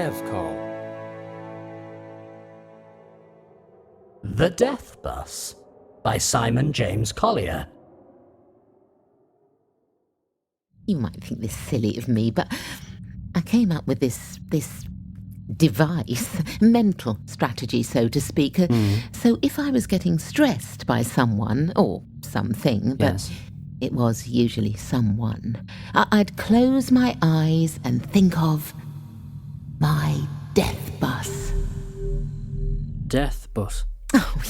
Evcol. The Death Bus by Simon James Collier. You might think this silly of me, but I came up with this device, mental strategy, so to speak. So if I was getting stressed by someone, or something, but Yes. it was usually someone, I'd close my eyes and think of my death bus. Death bus. Oh,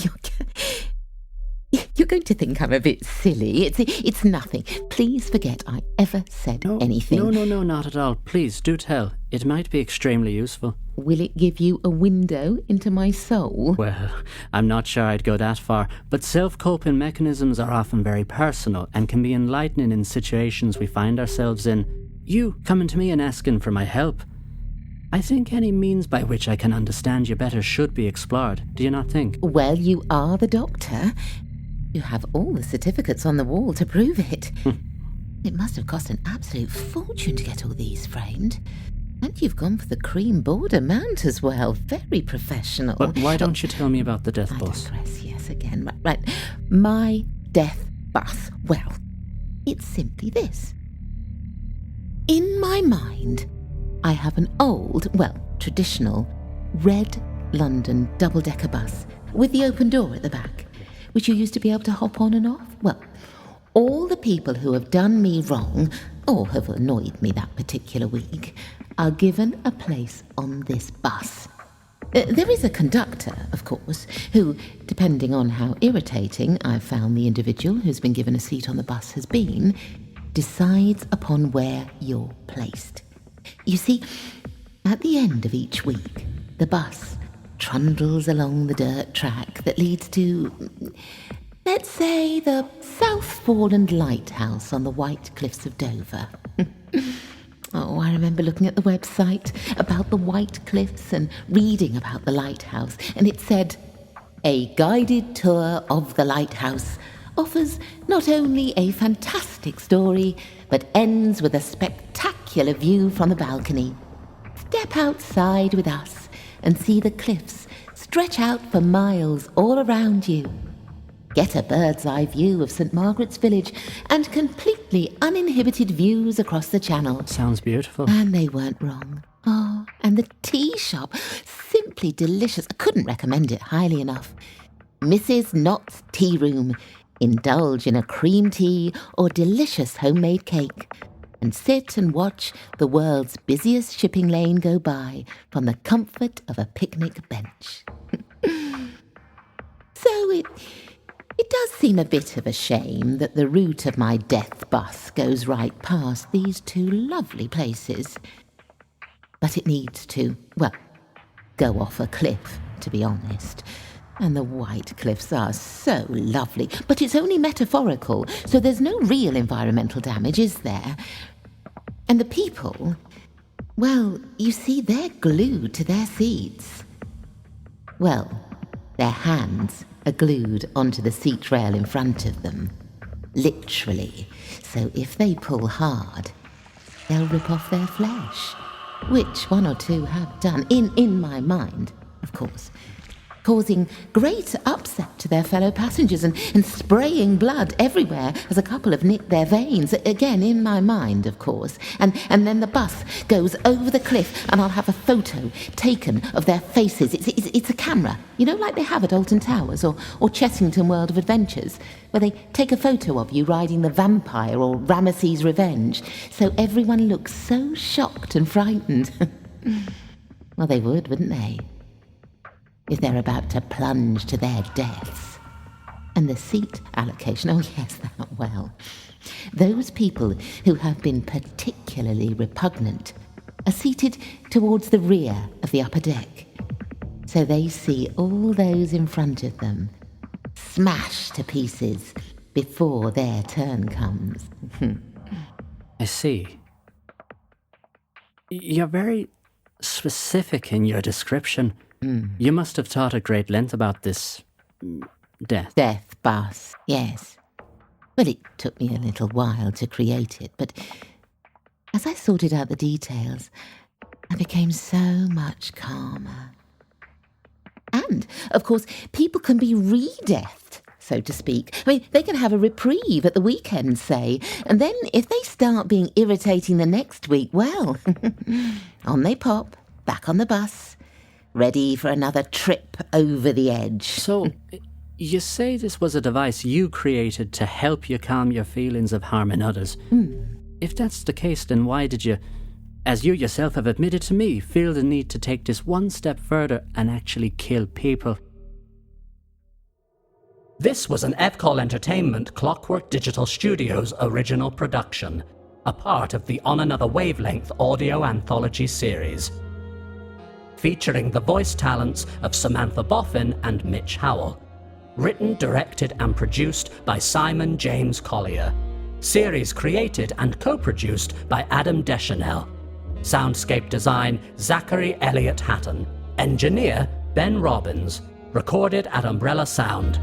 you're going to think I'm a bit silly. It's nothing. Please forget I ever said anything. No, not at all. Please, do tell. It might be extremely useful. Will it give you a window into my soul? Well, I'm not sure I'd go that far, but self-coping mechanisms are often very personal and can be enlightening in situations we find ourselves in. You coming to me and asking for my help. I think any means by which I can understand you better should be explored. Do you not think? Well, you are the doctor. You have all the certificates on the wall to prove it. It must have cost an absolute fortune to get all these framed. And you've gone for the cream border mount as well. Very professional. But why don't you tell me about the death bus? Digress, yes, again. Right. My death bus. Well, it's simply this. In my mind, I have an old, traditional, red London double-decker bus with the open door at the back, which you used to be able to hop on and off. Well, all the people who have done me wrong, or have annoyed me that particular week, are given a place on this bus. There is a conductor, of course, who, depending on how irritating I've found the individual who's been given a seat on the bus has been, decides upon where you're placed. You see, at the end of each week, the bus trundles along the dirt track that leads to, let's say, the Southforeland Lighthouse on the White Cliffs of Dover. Oh, I remember looking at the website about the White Cliffs and reading about the lighthouse, and it said, "A guided tour of the lighthouse offers not only a fantastic story, but ends with a spectacular view from the balcony. Step outside with us and see the cliffs stretch out for miles all around you. Get a bird's eye view of St. Margaret's Village and completely uninhibited views across the channel." Sounds beautiful. And they weren't wrong. Oh, and the tea shop, simply delicious. I couldn't recommend it highly enough. Mrs. Knott's Tea Room. Indulge in a cream tea or delicious homemade cake, and sit and watch the world's busiest shipping lane go by from the comfort of a picnic bench. So it does seem a bit of a shame that the route of my death bus goes right past these two lovely places. But it needs to, go off a cliff, to be honest. And the White Cliffs are so lovely, but it's only metaphorical, so there's no real environmental damage, is there? And the people, well, you see, they're glued to their seats. Well, their hands are glued onto the seat rail in front of them, literally. So if they pull hard, they'll rip off their flesh, which one or two have done, in my mind, of course, causing great upset to their fellow passengers and spraying blood everywhere as a couple have nicked their veins, again in my mind, of course. And then the bus goes over the cliff and I'll have a photo taken of their faces. It's a camera, like they have at Alton Towers or Chessington World of Adventures, where they take a photo of you riding the Vampire or Ramesses' Revenge, so everyone looks so shocked and frightened. Well, they would, wouldn't they? If they're about to plunge to their deaths. And the seat allocation, oh yes, that well. Those people who have been particularly repugnant are seated towards the rear of the upper deck, so they see all those in front of them smashed to pieces before their turn comes. I see. You're very specific in your description. You must have thought at great length about this death. Death bus, yes. Well, it took me a little while to create it, but as I sorted out the details, I became so much calmer. And, of course, people can be re-deathed, so to speak. I mean, they can have a reprieve at the weekend, say, and then if they start being irritating the next week, well, on they pop, back on the bus, ready for another trip over the edge. So, you say this was a device you created to help you calm your feelings of harming others. If that's the case, then why did you, as you yourself have admitted to me, feel the need to take this one step further and actually kill people? This was an Evcol Entertainment Clockwork Digital Studios original production, a part of the On Another Wavelength audio anthology series, featuring the voice talents of Samantha Boffin and Mitch Howell. Written, directed and produced by Simon James Collier. Series created and co-produced by Dechanel. Soundscape design, Zachary Elliott-Hatton. Engineer, Ben Robbins. Recorded at Umbrella Sound.